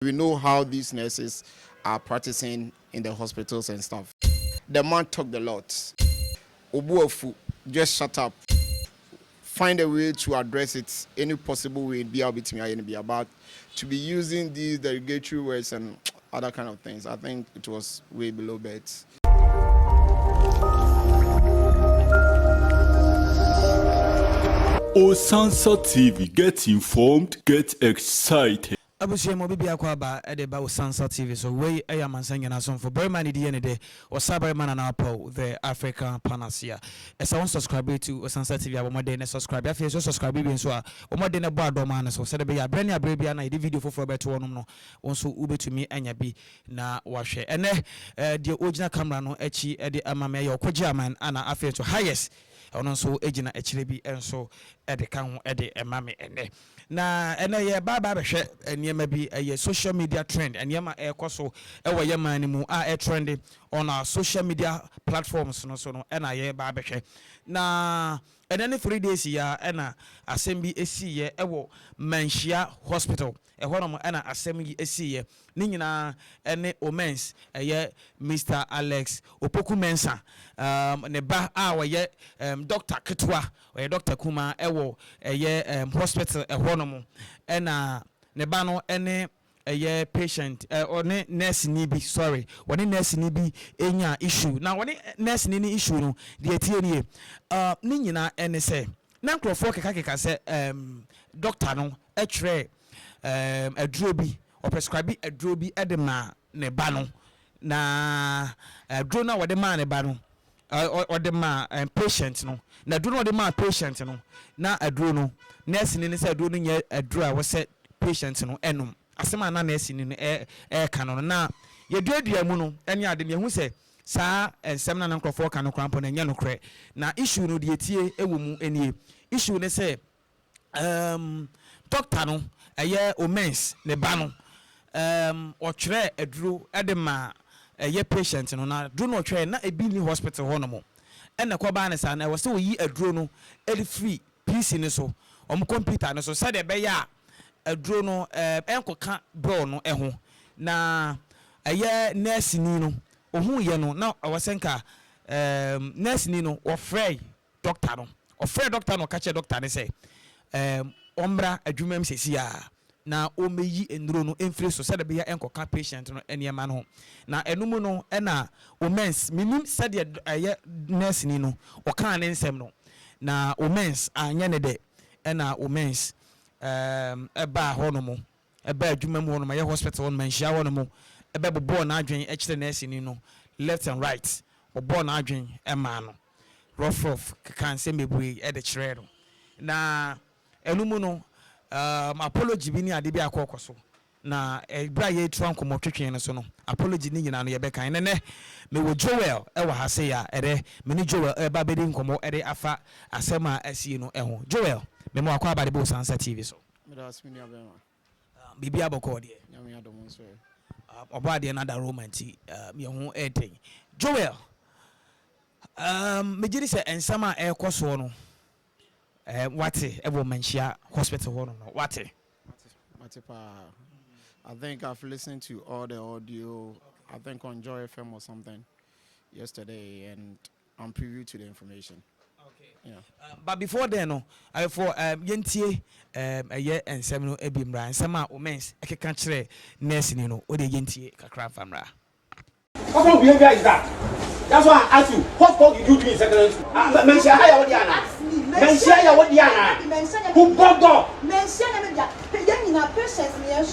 We know how these nurses are practicing in the hospitals and stuff. The man talked a lot. Obuofu, just shut up. Find a way to address it any possible way. Be about to be using these derogatory words and other kind of things. I think it was way below beds. Osansa TV, get informed, get excited. Abusia mo bibia kwa ba e de ba Osansa TV so we e ya mansanya na so for very man di ene de osabare man na apo the African panacea. Esa won subscribe to Osansa TV abomode ne subscribe afia so subscribe bi so a omode ne bo adoma na so se de be ya brani abre bia na e video foforo beto wonom no won so ubetumi anya bi na wahwe ene de original camera no echi e de amame ya okoji aman ana afia to highest ono so ejina echire bi enso e de kan ho e de emame ene na ene ye baba behwe eniema bi ye social media trend eniema ekoso ewo ye man mu a trend on our social media platforms no so no ena ye baba behwe na ene 3 days ya ena asem bi esi ye ewo Manshia Hospital ehonom ena asem yi esi ye ni nyina ene omens eye Mr Alex Opoku Mensa ne ba a wo Dr Ketwa or Dr Kuma ewo eye hospital ehonom ena ne ba no ene eye patient or ne nurse ni bi sorry woni nurse ni bi enya issue na woni nurse ni issue no de etie nie ni nyina ene se na nkrofo keka se doctor no etwe aduro bi or prescribe aduro bi edema ne ba no na aduro na wode ma ne ba no or the ma patient no na aduro no de ma patient no na aduro no nurse ni se aduro no nye aduro a wo se patient no enum asema na nurse ni no kano na yeduadua mu no ene ade ne hu se saa ensem na nkrofo ka no krampo na nya no kre na issue no de etie ewo mu enie issue ne se doctor no eye omens ne ba no otwere aduro edema eye patient no na do no twere na ebi ni hospital ho no mo ene ko ba ne sa na wo se oyi aduro no edi free PC ne so computer ne so se de be ya aduro no enkoka bro no eho na eye nurse ni no ohun ye no na awasenka nurse ni no ofrey doctor no kache doctor ne say ombra adwumam sesia na omeyi enuro no emfiri so sede be ya enkoka patient no eniema no na enumu no na omens minim sede eye nurse ni no oka ne nsem no na omens anya ne de na omens eba honomo eba adwumam honomo ye hospital on Manshia honomo ebe bobo na adwen ekire nurse ni no left and right bobo na adwen ema no rough kan se mebui e de kire no na enumu no apology bi ni ade bi akokoso na bra ye tru ankomo twetwen no so no apology ni nyina no ye be kan ne me wo Joel e wa hase ya ere me ni Joel e ba bedi nkomo ere afa asema asie no ho Joel me mo akwa abade bo Osansa TV so Me da asmini abema bibi aboko de nyame adomo so obade na da romanti me ho eten Joel me jiri se ensama ekoso no wate ever Manshia Hospital no wate I think I've listened to all the audio. I think on Joy FM or something yesterday, and I'm privy to the information. Okay. Yeah. But before then, no, I for yentie a year and seven ebimra and sama omens I can chere nurse ni no o de yentie kakra famra. What kind of behavior is that? That's why I asked you, what fault did you do in secondary school? Manshia, how you Diana? Manshia, you what Diana? Who bought up? Mention them in a patience near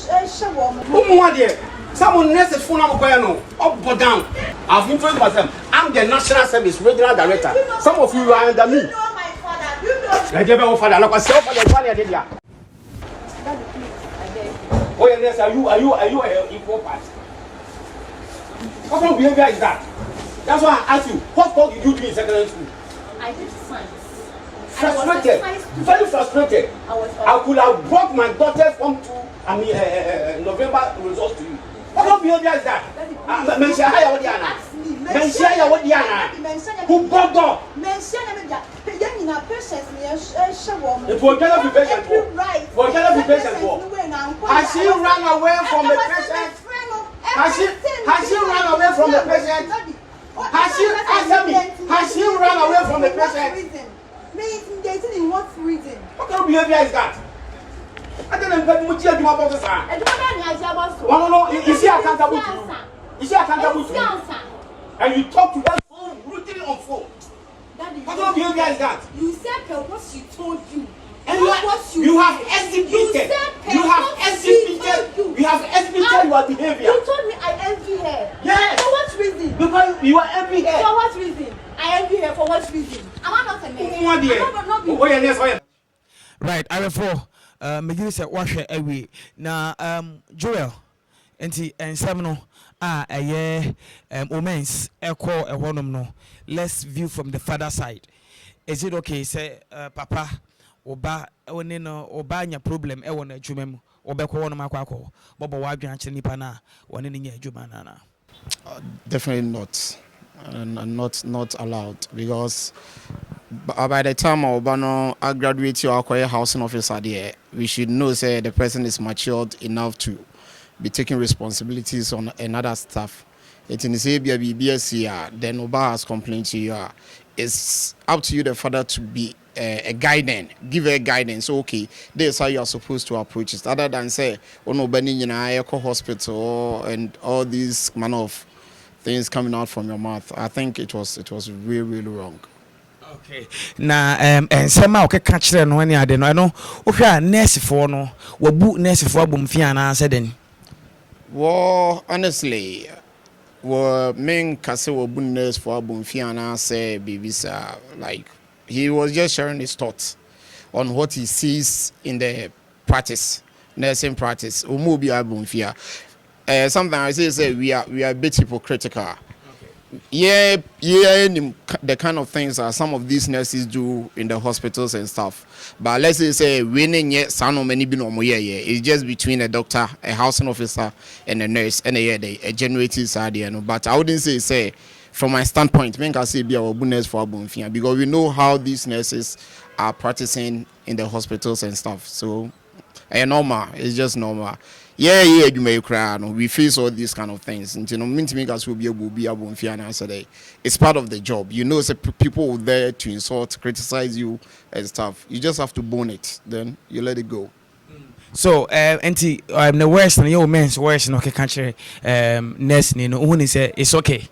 woman. Who want it? Someone nurses phone I'm going no. Up or down. I've introduced myself. I'm the National Service Regional Director. Some of you are under me. You know my father. You know. I give your father. Look, I say, father, father, did ya? Oh yes, are you a equal part? What kind of behavior is that? That's why I asked you, what fault did you do in secondary school? I did science. Frustrated, very frustrated. I could have brought my daughter from November results to you. What kind of behavior is that? Manshia, how you Diana? Manshia, you what Diana? Who brought up? Mention them in a patience near woman. It will cannot be patient for. Right. What cannot be patient for? Has she run away from the patient? Has she run away from the patient? Has she run away from the patient? In what reason? What kind of behavior is that? I don't know what you do about this. No, is she accountable to you? Is she accountable to you? And you talk to that phone brutally on phone. What kind of behavior is that? You said what she told you. And you have exhibited your behavior. You told me I envy her. Yes. For what reason? Because you are envy her. For what reason? I envy her for what reason? Am I not a man? Right, I refer. Megiri said wash away. Now, Joel, and Samuel, a year, omens, echo, a one no. Let's view from the father side. Is it okay? Say, Papa, oba, oba, nya problem, na jumem, oba ko one makwako, Bobo Wagyan Chenipana, one in your jumanana. Definitely not. And not allowed, because by the time I graduate to acquire housing officer there, we should know say the person is matured enough to be taking responsibilities on another stuff. It in the BBS then Oba has complained to you. It's up to you, the father, to be a guidance, give a guidance. Okay, this is how you are supposed to approach it. Other than say, oh no, Benny in a hospital and all these manner of things coming out from your mouth. I think it was really wrong. Okay. Now, and somehow okay catch them when you are there. I know. Okay, nurse for no, we book nurse for Bumfiana said then. Well, honestly, main kase we book nurse for Bumfiana say baby sir, like he was just sharing his thoughts on what he sees in the practice, nursing practice. Umubi Bumfia. Sometimes I say we are a bit hypocritical. Okay. Yeah, the kind of things that some of these nurses do in the hospitals and stuff. But let's say winning yet some many be normal. Yeah. It's just between a doctor, a housing officer, and a nurse, and a generative side. But I wouldn't say from my standpoint, I can say be our nurse for Abunfia, because we know how these nurses are practicing in the hospitals and stuff. So normal. It's just normal. Yeah, you may cry. No, we face all these kind of things. And mean to make us will be able to it's part of the job. You know, people there to insult, criticize you and stuff. You just have to bone it. Then you let it go. So, the worst and your men's worst, no country, nurse, only say it's okay.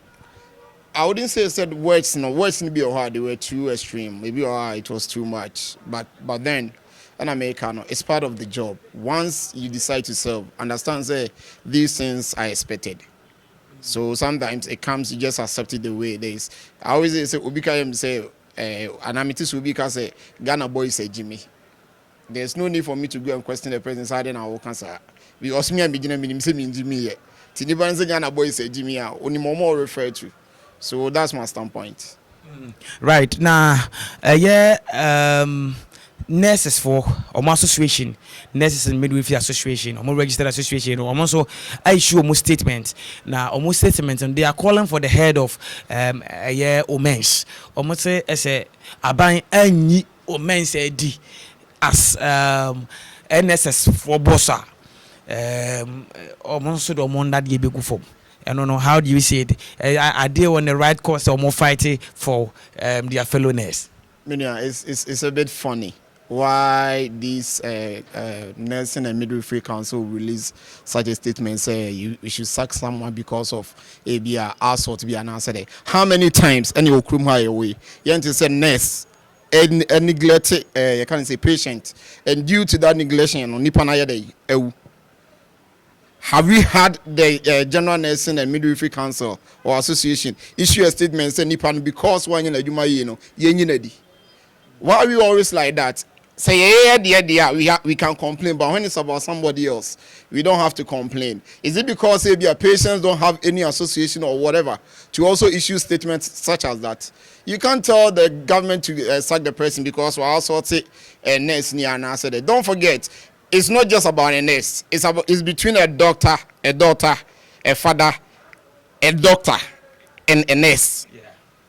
I wouldn't say said words. No, words be hard. They were too extreme. Maybe it was too much. But then. And Americano, it's part of the job. Once you decide to serve, understand that these things are expected. So sometimes it comes, you just accept it the way it is. I always say, Ubika say, Anamitis Ubika say, Ghana boy say Jimmy. There's no need for me to go and question the president. I then I will cancel. Because me and beginning say me Jimmy yet. Tiniban Ghana boy say Jimmy, only more referred to. So that's my standpoint. Right now, nurses for association, nurses and midwifery association, registered association, also issue almost statement. Now almost statement, and they are calling for the head of omens. Almost say as a aban any omens edi as NSS for bossa. Almost the one that give for. I don't know, how do you see it? Are they on the right course or more fighting for their fellow nurse? It's a bit funny why this nursing and midwifery council release such a statement say you should sack someone because of assault be an answer. How many times any okrum high away you to say nurse and neglected you can't say patient, and due to that neglection on nipanaya day have we had the general nursing and midwifery council or association issue a statement say nipan because one why are we always like that? Say we can complain, but when it's about somebody else, we don't have to complain. Is it because maybe our patients don't have any association or whatever to also issue statements such as that? You can't tell the government to sack the person because we're also a nurse near and answer that. Don't forget, it's not just about a nurse. It's between a doctor, a daughter, a father, a doctor, and a nurse. Yeah.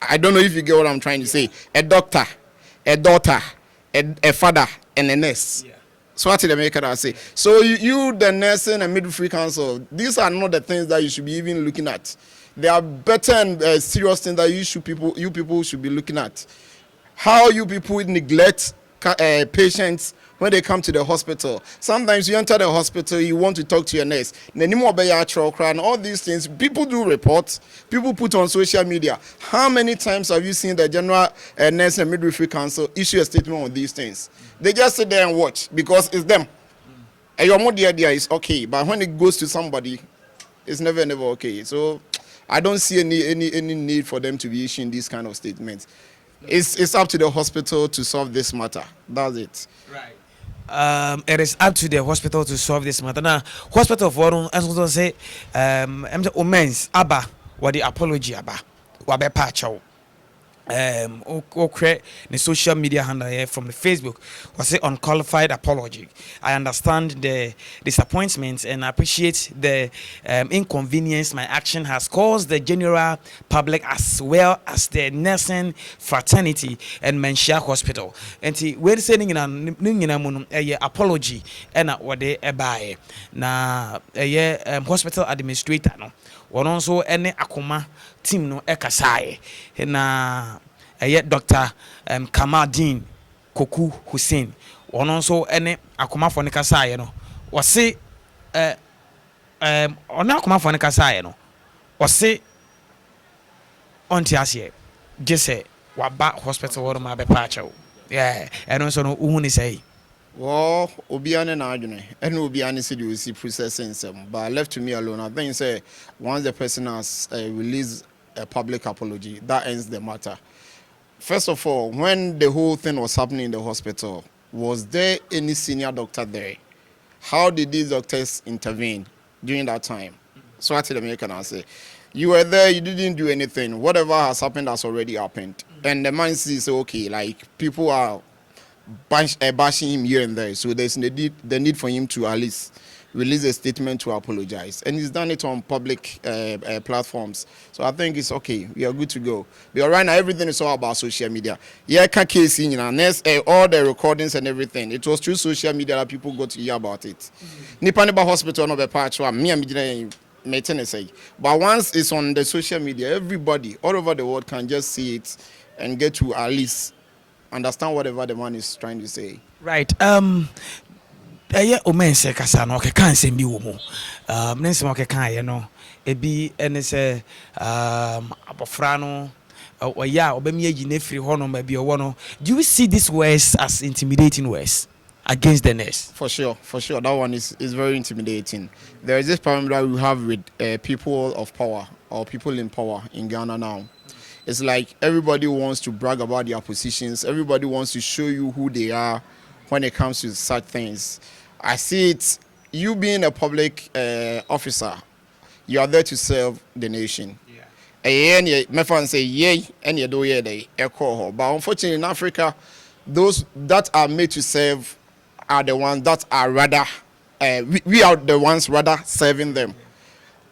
I don't know if you get what I'm trying to say. A doctor, a daughter, a father, and a nurse. Yeah. So what did the maker say? So you, the nursing and midwifery council, these are not the things that you should be even looking at. There are better and serious things that you people should be looking at. How you people neglect patients when they come to the hospital. Sometimes you enter the hospital, you want to talk to your nurse. All these things, people do reports, people put on social media. How many times have you seen the General Nurse and Midwifery Council issue a statement on these things? They just sit there and watch because it's them. And your more idea is okay, but when it goes to somebody, it's never okay. So I don't see any need for them to be issuing these kind of statements. It's up to the hospital to solve this matter. That's it. Right. It is up to the hospital to solve this matter. Now, hospital for as also say, omens aba what the apology aba wabe pacho. Okay, the social media handle here from the Facebook was an unqualified apology. I understand the disappointment and I appreciate the inconvenience my action has caused the general public as well as the nursing fraternity and Menshia Hospital. And we're sending in a apology and what they buy na hospital administrator no one also any akoma team no ekasai na Dr. Kamadin Koku Hussein one also any akoma for nekasai no was say on akoma for nekasai no was say on tiasie just say waba hospital or ma be pacho yeah and also no uhuni say well, Obiane na adwene, and Obiane said you will see processing some, but left to me alone. I think say once the person has released a public apology, that ends the matter. First of all, when the whole thing was happening in the hospital, was there any senior doctor there? How did these doctors intervene during that time? So I tell the American, I say, you were there, you didn't do anything. Whatever has happened has already happened. And the man says, okay, like people are bashing him here and there, so there's the need for him to at least release a statement to apologize, and he's done it on public platforms. So I think it's okay, we are good to go. But right now everything is all about social media. Yeah, case in all the recordings and everything, it was through social media that people got to hear about it. Nipa hospital no be part of me say, but once it's on the social media, everybody all over the world can just see it and get to at least understand whatever the man is trying to say. Right. Yeah, omense kasa no kan se bi wo mu. Nense mo kan ye no. Ebi ene se abofra no oya obemi agi na firi ho no ma bi owo no. Do you see these words as intimidating words against the nurse? For sure. That one is very intimidating. There is this problem that we have with people of power or people in power in Ghana now. It's like everybody wants to brag about their positions. Everybody wants to show you who they are when it comes to such things. I see it, you being a public officer, you are there to serve the nation. My friends say, yay, and you do they echo. But unfortunately in Africa, those that are made to serve are the ones that are rather, we are the ones rather serving them.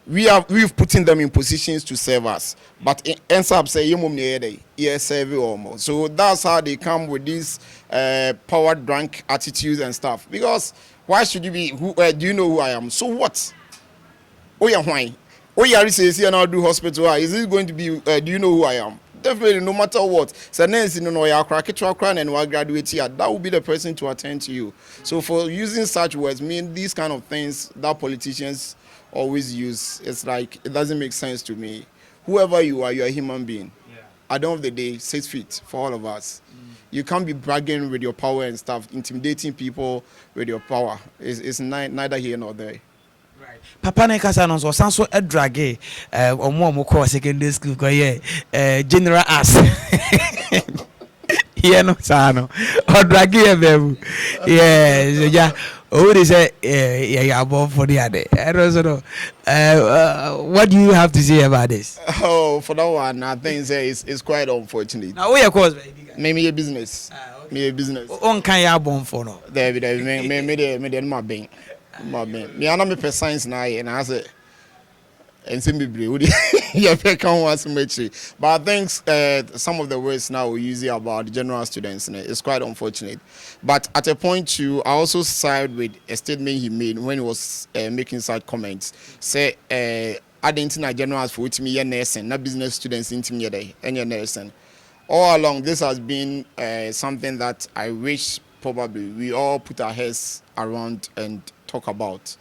We've putting them in positions to serve us, but it ends up saying serve almost. So that's how they come with these power drunk attitudes and stuff. Because why should you be? Do you know who I am? So what? Oh yeah, why? Oh yeah, says here now do hospital. Is it going to be? Do you know who I am? Definitely, no matter what. So next, and we graduate here. That will be the person to attend to you. So for using such words, mean these kind of things that politicians always use, it's like it doesn't make sense to me. Whoever you are, you're a human being. At the end of the day, 6 feet for all of us. You can't be bragging with your power and stuff, intimidating people with your power. It's neither here nor there. Right. Papa ne kasa no so sanso drag omo ko secondary school ko general ass. Yeah, no sano. Or drag here baby. Yeah. Oh, they say, yeah, above for the other. I don't know. What do you have to say about this? Oh, for that one, I think it's quite unfortunate. Now, we of course, maybe a business. Okay. Me a business. On can you bomb for no? There, me my bank. Me, I know me per science now, and I say, and Simbibri, yeah, but I think some of the words now we use about general students, and it's quite unfortunate. But at a point too, I also side with a statement he made when he was making such comments. Say, I didn't know generals for which me nursing, not business students into me day, and your nursing. All along, this has been something that I wish probably we all put our heads around and talk about.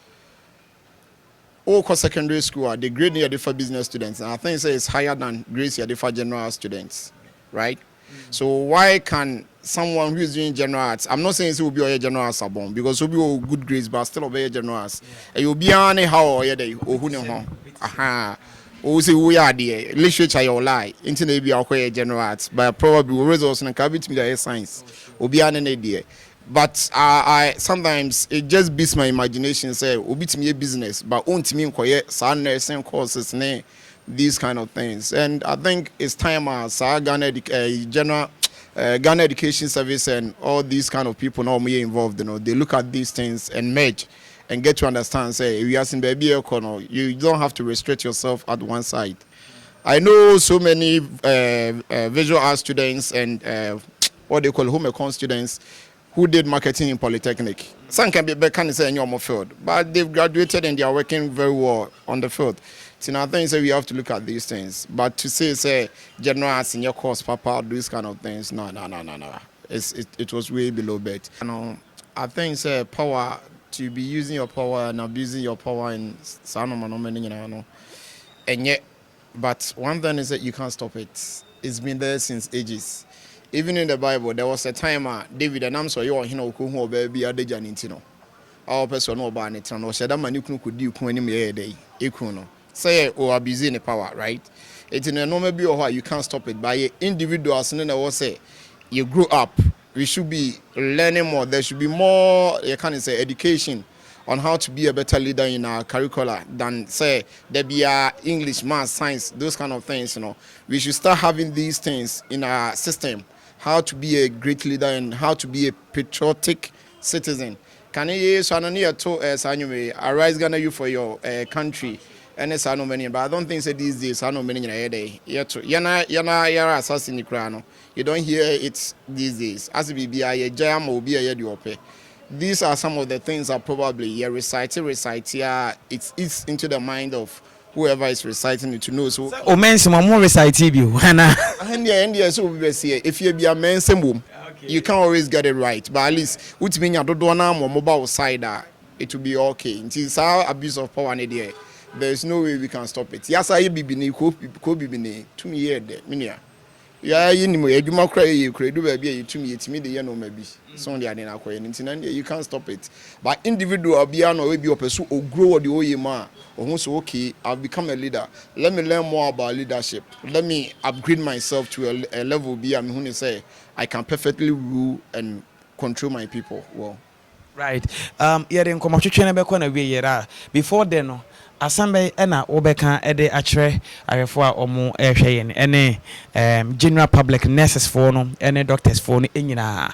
All secondary school, the grade near for business students, and I think it's higher than grades here for general students, right? So why can someone who is doing general arts, I'm not saying it will be a general arts abon, because will be all good grades, but still be a general arts. And you'll be on how or day or who know. Aha. Or say we are the literature your lie, internet be a general arts, but probably results and cabin to science. Or be an idea. But I sometimes it just beats my imagination. Say, "Obi to me a business, but won't me inquire some nursing courses, these kind of things." And I think it's time as Ghana general Ghana Education Service and all these kind of people now me involved. They look at these things and merge and get to understand. Say, we are in baby you don't have to restrict yourself at one side. I know so many visual art students and what they call home econ students who did marketing in Polytechnic. Some can be back and say in your field, but they've graduated and they are working very well on the field. So I think we have to look at these things. But to say general arts in your course, Papa, these kind of things, no. It was way below bet. I think power, to be using your power and abusing your power in Sanoman, and yet, but one thing is that you can't stop it. It's been there since ages. Even in the Bible, there was a time David and Amso, you baby, Adejan Intino. Our person no ban it, and said, "I'm a new could do any day." Equino say, or abusing the power, right? It's in a normal view of you can't stop it by individuals. And then I will say, you grew up, we should be learning more. There should be more, you can't say, education on how to be a better leader in our curricula than say there be English, math, science, those kind of things. We should start having these things in our system. How to be a great leader and how to be a patriotic citizen. Can you so to arise Ghana you for your country? And it's no many, but I don't think these days I know many in a day. Yana assassin the you don't hear it these days. As it be a jam or be a year. These are some of the things that probably recite it's into the mind of whoever is reciting it to know. So o men some more recite you and so we say if you be a man you can't always get it right, but at least which mean you don't know mobile side it will be okay. It's our abuse of power and there. There's no way we can stop it. Yes, I be bini ko be bini to me here there minia. Yeah, you know eduma cry you do baby you to me the year no maybe. So they are in akwa you can't stop it. But individual bia no we be opesu o grow the oye ma. Oh, so okay, I've become a leader. Let me learn more about leadership. Let me upgrade myself to a level be I'm going to say I can perfectly rule and control my people well. Right. Yeah, then come na be na we yera. Before then no, asambe na obeka ede achre arefo a omo ehwe yen ene general public nurses for no ene doctors for no enyina.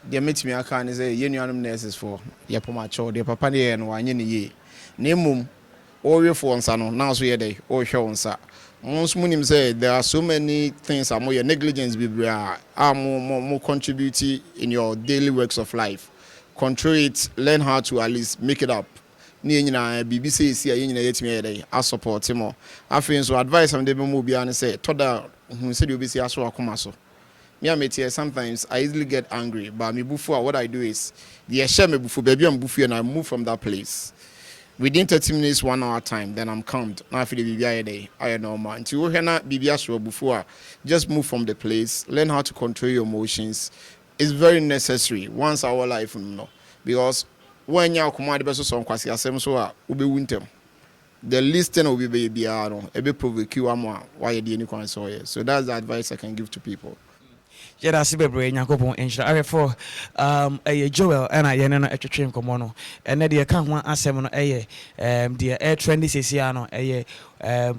They meet me aka ne say yenuanum nurses for ye poma cho de papa ne no anye ne ye. Nemum all for onsa no now so day all show onsa. Most munim say there are so many things are more your negligence be more contribute in your daily works of life. Control it, learn how to at least make it up. Ni nyina BBC see nyina yetimi day I support him. Afin so advice am dey be mo bia ne say toda hu say dey obi see aso akoma so. Me am sometimes I easily get angry, but me bufu what I do is the share me bufu baby am bufu and I move from that place. Within 30 minutes, 1 hour time, then I'm calmed. Now, if the BBI day, I know man. Until you hear BBI before, just move from the place. Learn how to control your emotions. It's very necessary once our life, because when you come out the best song, kwasi asem so ube winter. The least thing will be baby, ebe provoke you why you didn't quite so. So that's the advice I can give to people. Yeah, that's bebre Nyankopon enhyira arefo Joel and I no etwetwe nkomo no ene de ka ho asem no de air trend sesia no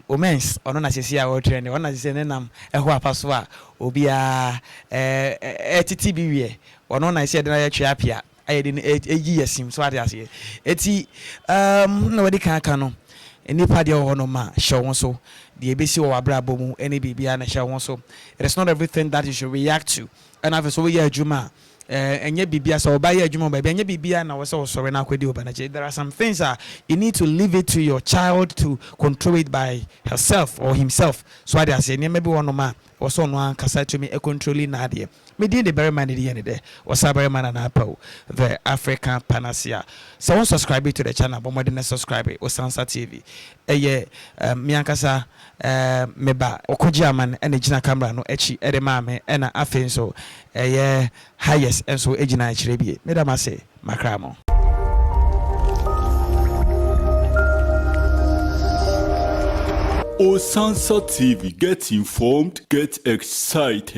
omens ono na sesia wo trend ono se ne nam ho apaso a obi a etiti biwie ono na se de na ya twa apia aye de eyi yasim so ade ase eti no we de kan no nipa deɛ wɔ no ma hyɛ wɔn so deɛ ebesi wɔ abrabɔ mu ɛne biribiara na hyɛ wɔn so. It is not everything that you should react to. And after so wɔyɛ adwuma ɛnyɛ biribiara sɛ ɔbɛyɛ adwuma baabi ɛnyɛ biribiara na wɔsɛ wɔsɔre na akɔdi ɔba n'akyi. There are some things that you need to leave it to your child to control it by herself or himself. So I say nneɛma bi wɔ no ma wɔsɛ ɔno ankasa tumi controlling n'adeɛ. Medin the very man in the end there was Sabari Man and Apple, the African Panacea. So one subscribe to the channel, but more than a subscribe or Sansa TV. Miankasa meba Okojaman and the Gina camera no echi edemame and a fin so highest and so ejina chrebi. Madam say Macramo. Osansa TV, get informed, get excited.